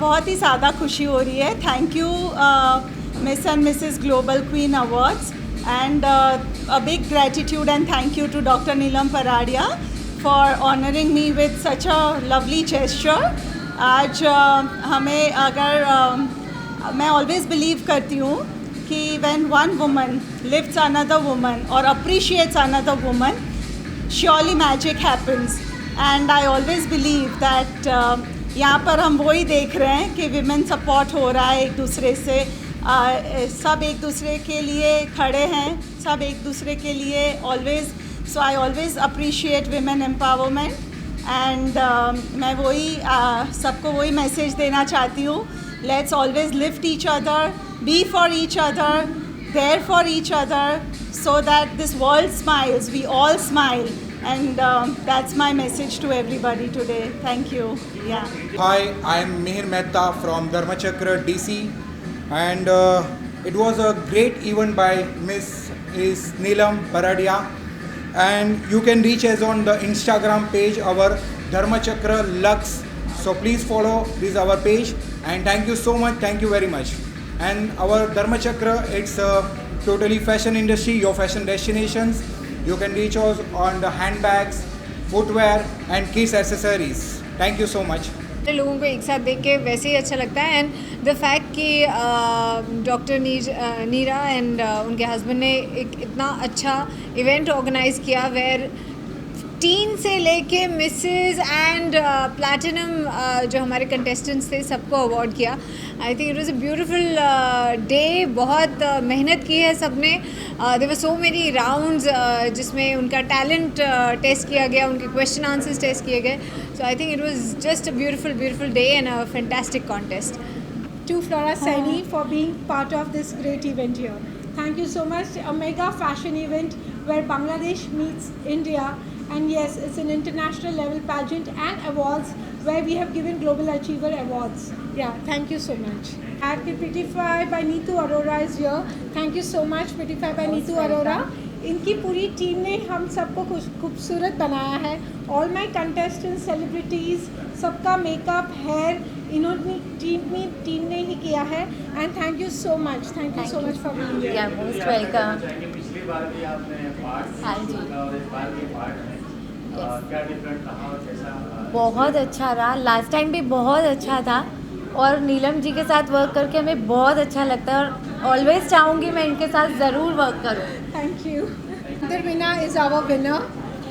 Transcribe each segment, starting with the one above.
बहुत ही ज़्यादा खुशी हो रही है. Thank you miss and Mrs global queen awards and a big gratitude and thank you to doctor Neelam Paradia for honouring me with such a lovely gesture. आज हमें अगर मैं ऑलवेज बिलीव करती हूँ कि when one woman lifts another woman और appreciates another woman, surely magic happens. And I always believe that यहाँ पर हम वही देख रहे हैं कि विमेन सपोर्ट हो रहा है एक दूसरे से. सब एक दूसरे के लिए खड़े हैं, सब एक दूसरे के लिए always. So I always appreciate women empowerment and मैं वही सबको वही मैसेज देना चाहती हूँ. Let's always lift each other, be for each other, there for each other, so that this world smiles, we all smile, and that's my message to everybody today. Thank you. Yeah. Hi, I am Mihir Mehta from Dharmachakra DC, and it was a great event by Miss Neelam Paradia, and you can reach us on the Instagram page, our Dharmachakra Lux. So please follow this our page, and thank you so much. Thank you very much. And our Dharmachakra, it's a totally fashion industry, your fashion destinations. You can reach us on the handbags, footwear and kids accessories. Thank you so much. लोगों को एक साथ देख के वैसे ही अच्छा लगता है. एंड द फैक्ट कि डॉक्टर नीरा एंड उनके हस्बैंड ने एक इतना अच्छा इवेंट ऑर्गेनाइज़ किया वेयर टीन से लेके मिसेस एंड प्लैटिनम जो हमारे कंटेस्टेंट्स थे सबको अवार्ड किया. I think it was a beautiful day. बहुत मेहनत की है सबने. There were so many rounds जिसमें उनका टैलेंट टेस्ट किया गया, उनके क्वेश्चन आंसर्स टेस्ट किए गए. So I think it was just a beautiful day and a fantastic contest. To Flora Saini for being part of this great event here. Thank you so much. A mega fashion event where Bangladesh meets India, and yes, it's an international level pageant and awards where we have given Global Achiever Awards. Yeah, thank you so much. And Prettify by Neetu Arora is here. Thank you so much, Prettify by Neetu Arora. इनकी पूरी team ने हम सबको खूबसूरत बनाया है. All my contestants, celebrities, सबका makeup, hair इन्होंने टीम ने ही किया है. And thank you so much for being here. या मोस्ट वेलकम. पिछली बार भी आपने पार्ट हाँ जी. और इस बार के पार्ट में क्या डिफरेंट रहा और कैसा? बहुत अच्छा रहा. लास्ट टाइम भी बहुत अच्छा था और नीलम जी के साथ वर्क करके हमें बहुत अच्छा लगता है और ऑलवेज चाहूँगी मैं इनके साथ ज़रूर वर्क करूँ. Thank you. Darvina is our winner.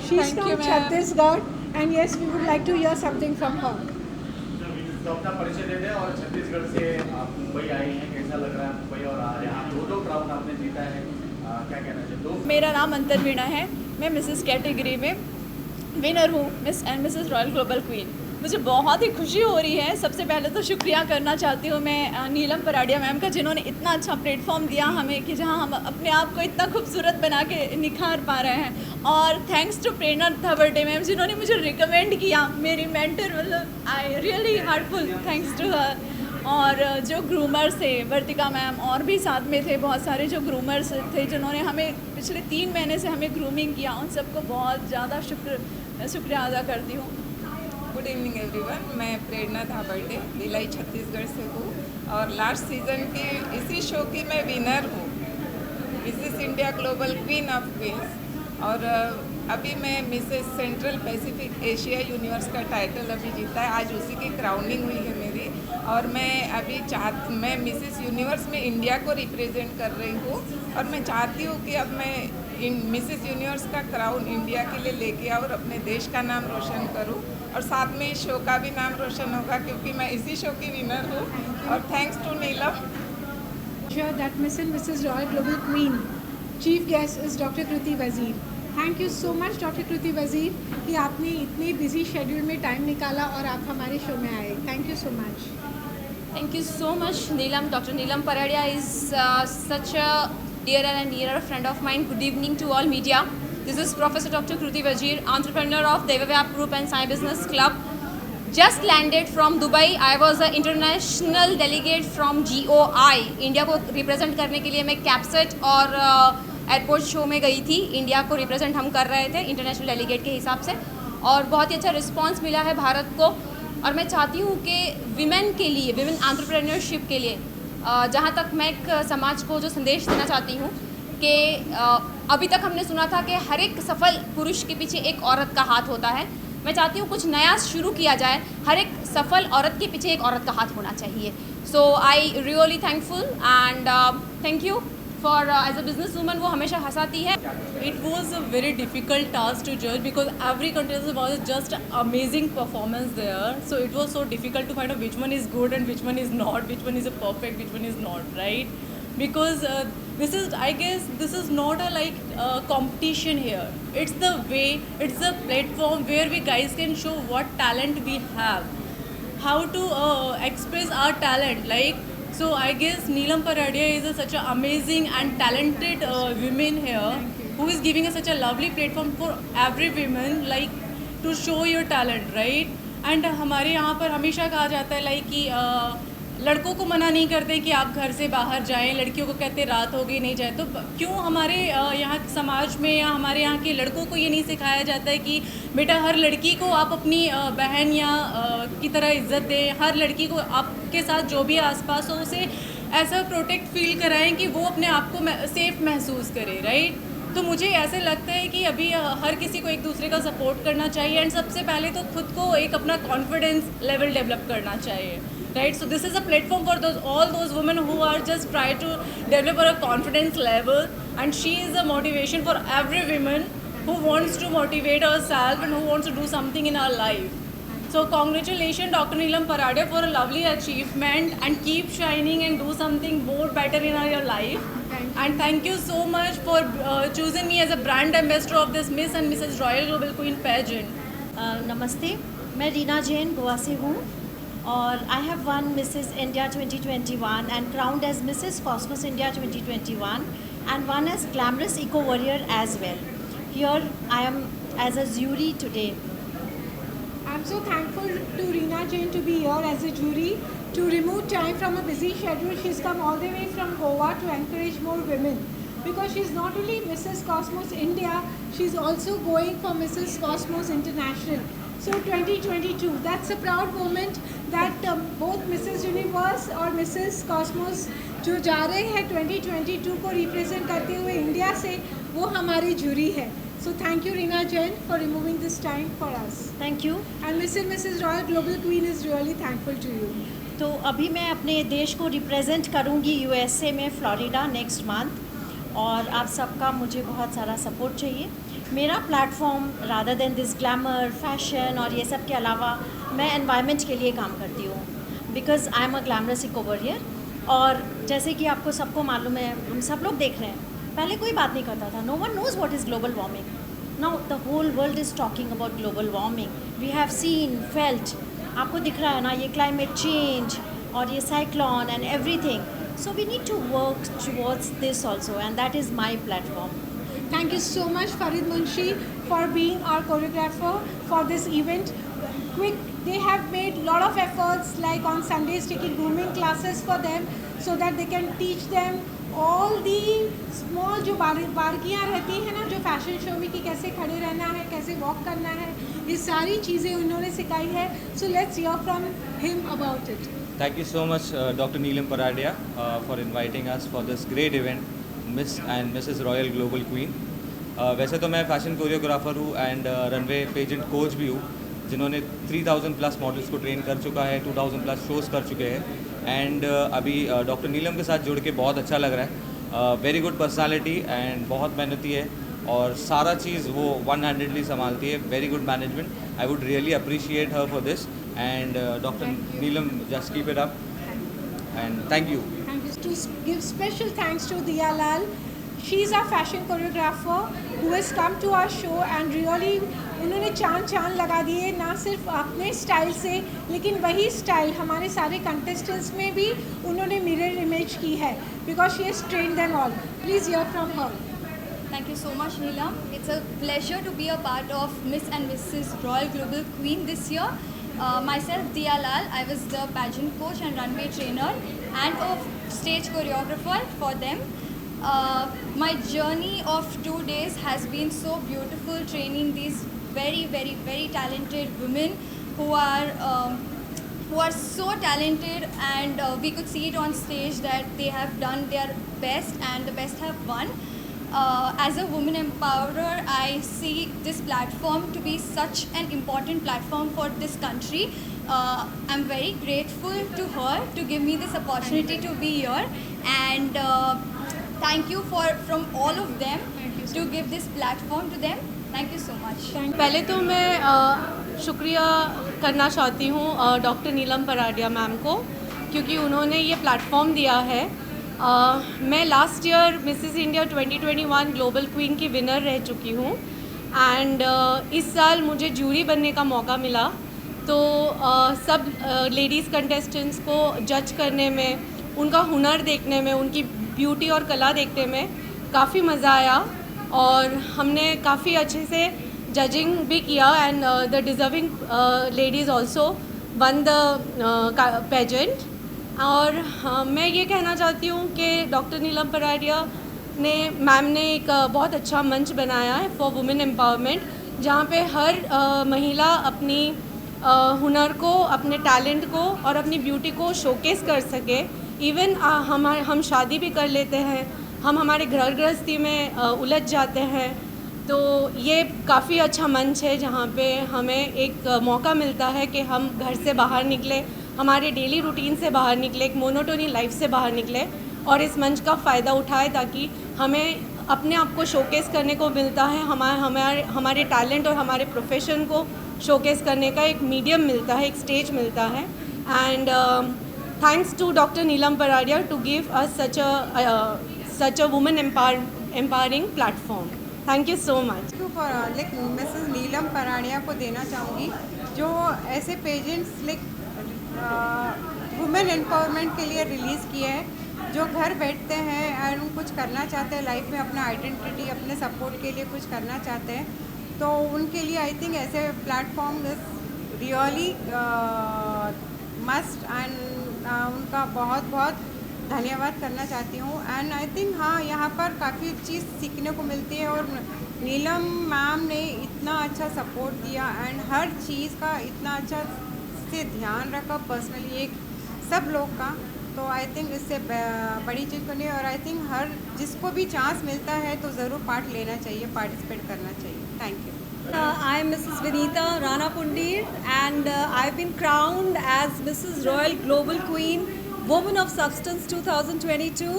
She's from Chhattisgarh, and yes, we would like to hear something from her. तो अपना परिचय दे दें. और छत्तीसगढ़ से आप मुंबई आई हैं, कैसा लग रहा है मुंबई और यहाँ दो क्राउन आपने जीता है, क्या कहना चाहते हो? मेरा नाम अंतरवीणा है. मैं मिसेस कैटेगरी में विनर हूँ, miss and Mrs royal global queen. मुझे बहुत ही खुशी हो रही है. सबसे पहले तो शुक्रिया करना चाहती हूँ मैं नीलम पराडिया मैम का, जिन्होंने इतना अच्छा प्लेटफॉर्म दिया हमें कि जहाँ हम अपने आप को इतना खूबसूरत बना के निखार पा रहे हैं. और thanks to Prerna Thavarde ma'am, जिन्होंने मुझे रिकमेंड किया, मेरी मेंटर. मतलब I really heartful thanks to her. और जो ग्रूमर्स थे, वर्तिका मैम और भी साथ में थे, बहुत सारे जो ग्रूमर्स थे जिन्होंने हमें पिछले 3 महीने से हमें ग्रूमिंग किया, उन सबको बहुत ज़्यादा शुक्रिया अदा करती हूँ। गुड इवनिंग एवरीवन, मैं प्रेरणा धाबड़े भिलाई छत्तीसगढ़ से हूँ और लास्ट सीज़न के इसी शो की मैं विनर हूँ, Mrs India Global Queen of Queens. और अभी मैं Mrs Central Pacific Asia Universe का टाइटल अभी जीता है, आज उसी की क्राउनिंग हुई है मेरी। और मैं मिसेस यूनिवर्स में इंडिया को रिप्रेजेंट कर रही हूँ और मैं चाहती हूँ कि अब मैं मिसेस यूनिवर्स का क्राउन इंडिया के लिए लेके आऊँ और अपने देश का नाम रोशन करूँ और साथ में इस शो का भी नाम रोशन होगा क्योंकि मैं इसी शो की विनर हूँ। और thanks to Neelam. Sure that Miss and Mrs. Royal Global Queen. Chief guest is Dr. Kriti Wazir. Thank you so much Dr. Kriti Wazir कि आपने इतने बिजी शेड्यूल में टाइम निकाला और आप हमारे शो में आए। Thank you so much. Thank you so much, Neelam. Dr. Neelam Paradia is such a dear and nearer friend of mine. Good evening to all media. This is Professor Dr. Kriti Wazir, entrepreneur of Devavyap Group and Sai Business Club. Just landed from Dubai. I was an international delegate from GOI. India को represent करने के लिए मैं कैप्सेट और airport show में गई थी। India को रिप्रेजेंट हम कर रहे थे इंटरनेशनल डेलीगेट के हिसाब से और बहुत ही अच्छा रिस्पांस मिला है भारत को। और मैं चाहती हूँ कि विमेन के लिए, विमेन एंटरप्रेन्योरशिप के लिए जहाँ तक मैं एक समाज को जो संदेश देना चाहती हूँ कि अभी तक हमने सुना था कि हर एक सफल पुरुष के पीछे एक औरत का हाथ होता है। मैं चाहती हूँ कुछ नया शुरू किया जाए, हर एक सफल औरत के पीछे एक औरत का हाथ होना चाहिए। So I really thankful and thank you for as a business woman. वो हमेशा हंसाती है। It was a very difficult task to judge because every contestant was just amazing performance there. So it was so difficult to find out which one is good and which one is not, which one is a perfect, which one is not, right? Because this is, I guess, this is not a competition here. It's the way, it's the platform where we guys can show what talent we have, how to express our talent. So I guess Neelam Paradia is such an amazing and talented woman here who is giving us such a lovely platform for every woman to show your talent, right? And हमारे यहाँ पर हमेशा कहा जाता है कि लड़कों को मना नहीं करते कि आप घर से बाहर जाएं, लड़कियों को कहते रात हो गई नहीं जाए। तो क्यों हमारे यहाँ समाज में या हमारे यहाँ के लड़कों को ये नहीं सिखाया जाता है कि बेटा हर लड़की को आप अपनी बहन या की तरह इज्जत दें, हर लड़की को आपके साथ जो भी आसपास हो उसे ऐसा प्रोटेक्ट फील कराएं कि वो अपने आप को सेफ महसूस करे, राइट? तो मुझे ऐसे लगता है कि अभी हर किसी को एक दूसरे का सपोर्ट करना चाहिए एंड सबसे पहले तो खुद को एक अपना कॉन्फिडेंस लेवल डेवलप करना चाहिए, right? So this is a platform for all those women who are just trying to develop a confidence level, and she is a motivation for every woman who wants to motivate herself and who wants to do something in her life. So congratulations Dr. Neelam Paradia for a lovely achievement and keep shining and do something more better in your life. And thank you so much for choosing me as a brand ambassador of this Miss and Mrs. Royal Global Queen pageant. नमस्ते, मैं रीना जैन गोवा से हूँ और I have won Mrs India 2021 and crowned as Mrs Cosmos India 2021 and won as glamorous eco warrior as well. Here I am as a jury today. I'm so thankful to Reena Jain to be here as a jury, to remove time from a busy schedule. She's come all the way from Goa to encourage more women because she's not only Mrs. Cosmos India, she's also going for Mrs. Cosmos International. So 2022, that's a proud moment that both Mrs. Universe और Mrs. Cosmos जो जा रहे हैं 2022 को represent करते हुए India से, वो हमारी जूरी है. So thank you Reena Jain for removing this time for us. Thank you. And Mrs. Royal Global Queen is really thankful to you. तो अभी मैं अपने देश को रिप्रेजेंट करूँगी USA में फ्लोरिडा नेक्स्ट मंथ और आप सबका मुझे बहुत सारा सपोर्ट चाहिए. मेरा platform rather than this glamour fashion और ये सब के अलावा मैं एनवायरनमेंट के लिए काम करती हूँ because I am a glamorous eco warrior. और जैसे कि आपको सबको मालूम है, हम सब लोग देख रहे हैं, पहले कोई बात नहीं करता था. No one knows what is global warming. Now the whole world is talking about global warming. We have seen felt, आपको दिख रहा है ना, ये क्लाइमेट चेंज और ये cyclone and everything. So we need to work towards this also and that is my platform. Thank you so much Farid Munshi for being our choreographer for this event. quick. They have made lot of efforts, like on Sundays taking grooming classes for them so that they can teach them all the small जो बारीकियाँ रहती हैं ना, जो fashion show में कि कैसे खड़े रहना है, कैसे वॉक करना है, ये सारी चीज़ें उन्होंने सिखाई है. So let's hear from him about it. Thank you so much, Dr. Neelam Paradia, for inviting us for this great event, Miss and Mrs. Royal Global Queen. वैसे तो मैं फैशन कोरियोग्राफर हूँ एंड रनवे पेजेंट कोच भी हूँ, जिन्होंने 3000 plus models को train कर चुका है, 2000 प्लस शोज़ कर चुके हैं एंड अभी डॉक्टर नीलम के साथ जुड़ के बहुत अच्छा लग रहा है. वेरी गुड पर्सनालिटी एंड बहुत मेहनती है और सारा चीज़ वो 100% संभालती है. Very good management. I would really appreciate her for this and doctor Neelam, just keep it up and thank you. Thank you. To give special thanks to Diya Lal. She's a fashion choreographer who has come to our show and really उन्होंने चांद लगा दिए, ना सिर्फ अपने style से लेकिन वही स्टाइल हमारे सारे कंटेस्टेंट्स में भी उन्होंने मिरर इमेज की है, because she has trained them all. Please hear from her. Thank you so much, Neelam. It's a pleasure to be a part of Miss and Mrs. Royal Global Queen this year. Myself, Diya Lal, I was the pageant coach and runway trainer and a stage choreographer for them. My journey of 2 days has been so beautiful, training these very, very, very talented women who are so talented, and we could see it on stage that they have done their best and the best have won. As a woman empowerer, I see this platform to be such an important platform for this country. I'm very grateful to her to give me this opportunity to be here, and thank you from all of them to give this platform to them. Thank you so much. पहले तो मैं शुक्रिया करना चाहती हूँ doctor Neelam पराडिया ma'am को, क्योंकि उन्होंने ये प्लेटफॉर्म दिया है. मैं last year Mrs India 2021 global queen की विनर रह चुकी हूँ एंड इस साल मुझे जूरी बनने का मौका मिला. तो सब लेडीज़ कंटेस्टेंट्स को जज करने में, उनका हुनर देखने में, उनकी ब्यूटी और कला देखने में काफ़ी मज़ा आया और हमने काफ़ी अच्छे से जजिंग भी किया and the deserving ladies also won the pageant. और मैं ये कहना चाहती हूँ कि डॉक्टर नीलम पराडिया ने मैम ने एक बहुत अच्छा मंच बनाया है फॉर वुमेन एम्पावरमेंट, जहाँ पे हर महिला अपनी हुनर को, अपने टैलेंट को और अपनी ब्यूटी को शोकेस कर सके. इवन हम शादी भी कर लेते हैं, हम हमारे घर गृहस्थी में उलझ जाते हैं, तो ये काफ़ी अच्छा मंच है जहाँ पे हमें एक मौका मिलता है कि हम घर से बाहर निकले, हमारे डेली रूटीन से बाहर निकले, एक मोनोटोनी लाइफ से बाहर निकले और इस मंच का फ़ायदा उठाए ताकि हमें अपने आप को शोकेस करने को मिलता है, हमारे टैलेंट और हमारे प्रोफेशन को शोकेस करने का एक मीडियम मिलता है, एक स्टेज मिलता है. And thanks to doctor Neelam Paradia to give us such a woman empowering platform. Thank you so much. Like Mrs Neelam Paradia को देना चाहूँगी, जो ऐसे पेजेंट्स लाइक वुमेन एम्पावरमेंट के लिए रिलीज़ किए हैं, जो घर बैठते हैं और कुछ करना चाहते हैं लाइफ में, अपना आइडेंटिटी, अपने सपोर्ट के लिए कुछ करना चाहते हैं, तो उनके लिए आई थिंक ऐसे platform is really must and उनका बहुत बहुत धन्यवाद करना चाहती हूँ. एंड आई थिंक हाँ, यहाँ पर काफ़ी चीज़ सीखने को मिलती है और नीलम मैम ने इतना अच्छा सपोर्ट दिया एंड हर चीज़ का इतना अच्छा से ध्यान रखा पर्सनली एक सब लोग का. तो आई थिंक इससे बड़ी चीज़ को नहीं, और आई थिंक हर जिसको भी चांस मिलता है तो ज़रूर पार्ट लेना चाहिए, पार्टिसिपेट करना चाहिए. Thank you. I am Mrs. Vinita Rana Pundir and I've been crowned as Mrs. Royal Global Queen Woman of Substance 2022.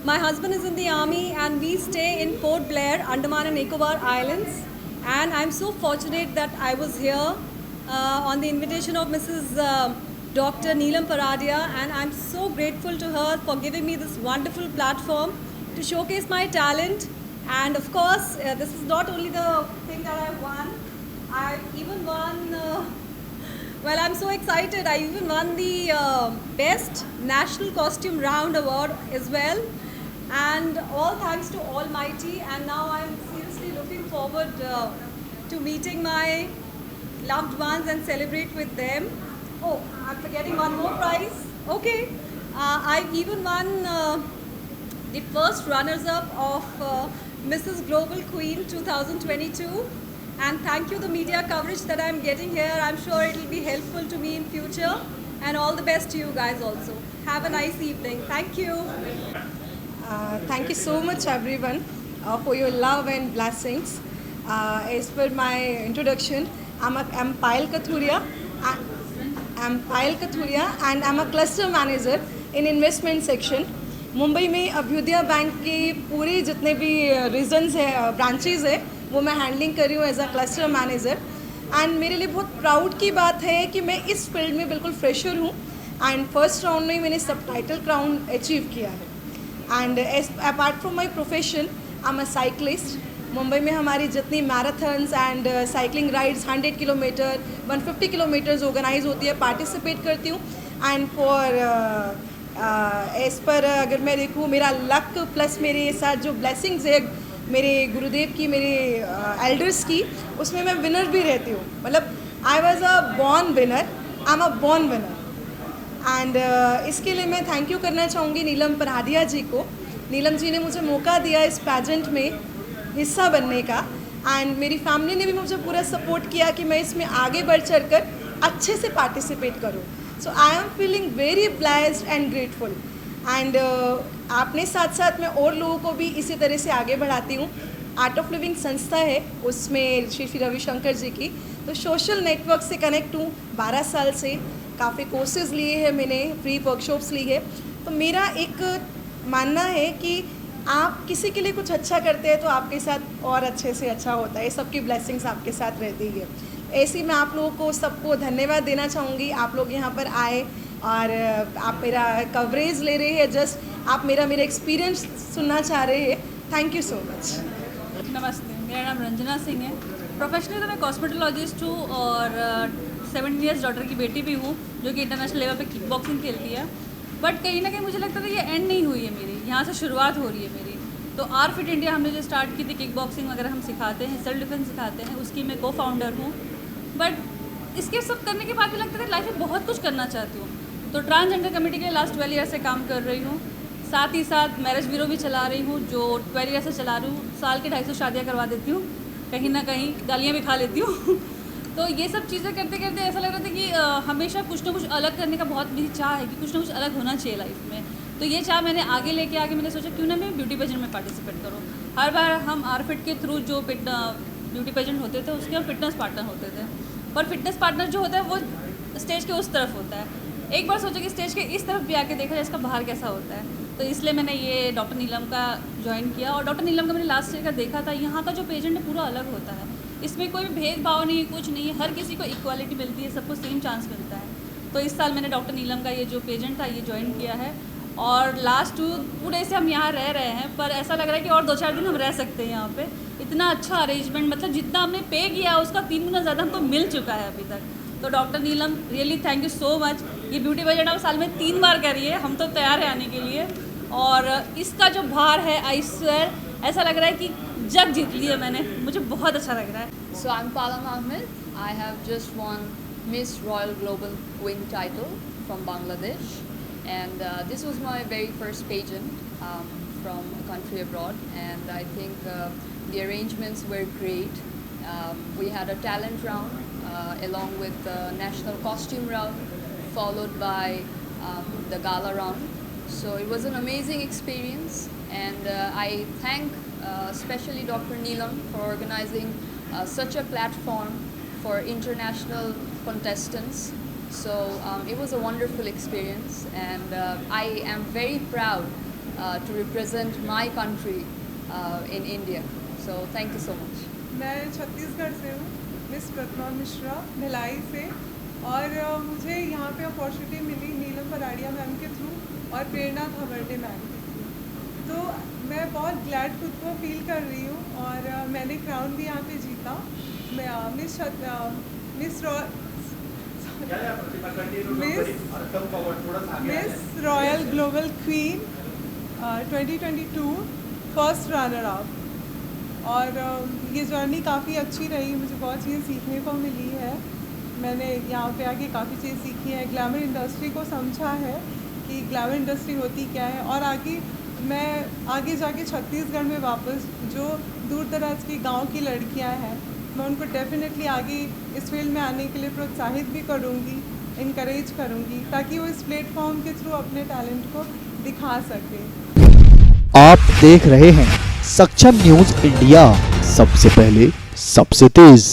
My husband is in the army and we stay in Port Blair, Andaman and Nicobar Islands, and I'm so fortunate that I was here on the invitation of Mrs. Dr. Neelam Paradia, and I'm so grateful to her for giving me this wonderful platform to showcase my talent. And of course, this is not only the thing that I've won, I've even won, well, I'm so excited, I even won the Best National Costume Round Award as well. And all thanks to Almighty, and now I'm seriously looking forward to meeting my loved ones and celebrate with them. Oh, I'm forgetting one more prize. Okay. I even won the first runners-up of Mrs. Global Queen 2022. And thank you the media coverage that I'm getting here. I'm sure it will be helpful to me in future. And all the best to you guys also. Have a nice evening. Thank you. Thank you so much everyone for your love and blessings. As per my introduction, I'm Payal Kathuria. I'm Payal Kathuria and I'm a cluster manager in investment section. Mumbai में Abhyuday bank के पूरे जितने भी regions है, branches है, वो मैं handling कर रही हूँ as a cluster manager. And मेरे लिए बहुत प्राउड की बात है कि मैं इस फील्ड में बिल्कुल फ्रेशर हूँ एंड फर्स्ट राउंड में मैंने सब टाइटल क्राउन अचीव किया है. And apart from my profession I am a cyclist. Mumbai में हमारी जितनी marathons and cycling rides 100 kilometre 150 kilometres organise होती है, पार्टिसिपेट करती हूँ. एंड फॉर एज पर अगर मैं देखूँ मेरा लक प्लस मेरे साथ जो ब्लेसिंग्स है मेरे गुरुदेव की, मेरे एल्डर्स की, उसमें मैं विनर भी रहती हूँ. मतलब I was a born winner, I am a born winner. And इसके लिए मैं थैंक यू करना चाहूँगी नीलम पराडिया जी को. नीलम जी ने मुझे मौका दिया इस पैजेंट में हिस्सा बनने का एंड मेरी फैमिली ने भी मुझे पूरा सपोर्ट किया कि मैं इसमें आगे बढ़ चढ़ कर अच्छे से पार्टिसिपेट करूँ. So I am feeling very blessed and grateful. And आपने साथ साथ मैं और लोगों को भी इसी तरह से आगे बढ़ाती हूँ. आर्ट ऑफ लिविंग संस्था है, उसमें श्री रविशंकर जी की, तो सोशल नेटवर्क से कनेक्ट हूँ 12 साल से. काफ़ी कोर्सेज लिए हैं मैंने, फ्री वर्कशॉप्स ली है. तो मेरा एक मानना है कि आप किसी के लिए कुछ अच्छा करते हैं तो आपके साथ और अच्छे से अच्छा होता है. सबकी ब्लेसिंग्स आपके साथ रहती है. ऐसे ही मैं आप लोगों को सबको धन्यवाद देना चाहूँगी. आप लोग यहाँ पर आए और आप मेरा कवरेज ले रहे हैं, जस्ट आप मेरा एक्सपीरियंस सुनना चाह रहे हैं. Thank you so much. नमस्ते, मेरा नाम रंजना सिंह है. प्रोफेशनली तो मैं कॉस्मेटोलॉजिस्ट हूँ और 7 इयर्स डॉटर की बेटी भी हूँ जो कि इंटरनेशनल लेवल पे किक बॉक्सिंग खेलती है. बट कहीं ना कहीं मुझे लगता था ये एंड नहीं हुई है मेरी, यहाँ से शुरुआत हो रही है मेरी. तो आर फिट इंडिया हमने जो स्टार्ट की थी, किक बॉक्सिंग वगैरह हम सिखाते हैं, सेल्फ डिफेंस सिखाते हैं, उसकी मैं को फाउंडर हूँ. बट इसके सब करने के बाद भी लगता था लाइफ में बहुत कुछ करना चाहती हूँ. तो ट्रांसजेंडर कमेटी के लिए लास्ट 12 ईयर से काम कर रही हूँ. साथ ही साथ मैरिज ब्यूरो भी चला रही हूँ जो 12 ईयर से चला रही हूँ. साल के 250 शादियाँ करवा देती हूँ, कहीं ना कहीं गालियाँ भी खा लेती हूँ. तो ये सब चीज़ें करते करते ऐसा लग रहा था कि हमेशा कुछ ना कुछ अलग करने का बहुत मेरी चाह है कि कुछ ना कुछ अलग होना चाहिए लाइफ में. तो ये चाह मैंने आगे लेके आके मैंने सोचा क्यों ना मैं ब्यूटी पेजेंट में पार्टिसिपेट करूँ. हर बार हम आर फिट के थ्रू जो ब्यूटी पेजेंट होते थे उसके हम फिटनेस पार्टनर होते थे, पर फिटनेस पार्टनर जो होता है वो स्टेज के उस तरफ होता है. एक बार सोचा कि स्टेज के इस तरफ भी आके देखा जाए इसका बाहर कैसा होता है. तो इसलिए मैंने ये डॉक्टर नीलम का ज्वाइन किया. और डॉक्टर नीलम का मैंने लास्ट ईयर का देखा था, यहाँ का जो पेजेंट है पूरा अलग होता है. इसमें कोई भेदभाव नहीं, कुछ नहीं है, हर किसी को इक्वालिटी मिलती है, सबको सेम चांस मिलता है. तो इस साल मैंने डॉक्टर नीलम का ये जो पेजेंट था ये ज्वाइन किया है. और लास्ट 2 डेज से हम यहाँ रह रहे हैं, पर ऐसा लग रहा है कि और 2-4 दिन हम रह सकते हैं यहाँ पे. इतना अच्छा अरेंजमेंट, मतलब जितना हमने पे किया उसका 3 गुना ज़्यादा हमको मिल चुका है अभी तक. तो doctor Neelam really thank you so much. ये ब्यूटी पेजेंट आप साल में 3 बार करिए, हम तो तैयार हैं आने के लिए. और इसका जो भार है आई स्वेयर ऐसा लग रहा है कि जग जीत लिया मैंने, मुझे बहुत अच्छा लग रहा है. So I'm Palam Ahmed. I have just won Miss Royal Global Queen title from Bangladesh, and this was my very first pageant from a country abroad, and I think the arrangements were great. We had a talent round along with the national costume round, followed by the gala round. So it was an amazing experience, and I thank especially Dr. Neelam for organizing such a platform for international contestants. So it was a wonderful experience, and I am very proud to represent my country in India. So thank you so much. मैं छत्तीसगढ़ से हूँ, miss प्रतिमा मिश्रा भिलाई से, और मुझे यहाँ पे opportunity मिली नीलम पराडिया ma'am के through और प्रेरणा थावरडे मैम के थ्रू. तो मैं बहुत ग्लैड खुद को फील कर रही हूँ, और मैंने क्राउन भी यहाँ पे जीता. मैं miss royal global queen 2022 first runner up. और ये जर्नी काफ़ी अच्छी रही, मुझे बहुत चीज़ें सीखने को मिली है। मैंने यहाँ पे आके काफ़ी चीज़ सीखी है, ग्लैमर इंडस्ट्री को समझा है कि ग्लैमर इंडस्ट्री होती क्या है, और मैं आगे जाके छत्तीसगढ़ में वापस जो दूर दराज की गांव की लड़कियां हैं, मैं उनको डेफिनेटली आगे इस फील्ड में आने के लिए प्रोत्साहित भी करूँगी, इनकरेज करूँगी, ताकि वो इस प्लेटफॉर्म के थ्रू अपने टैलेंट को दिखा सके। आप देख रहे हैं सक्षम न्यूज़ इंडिया, सबसे पहले सबसे तेज।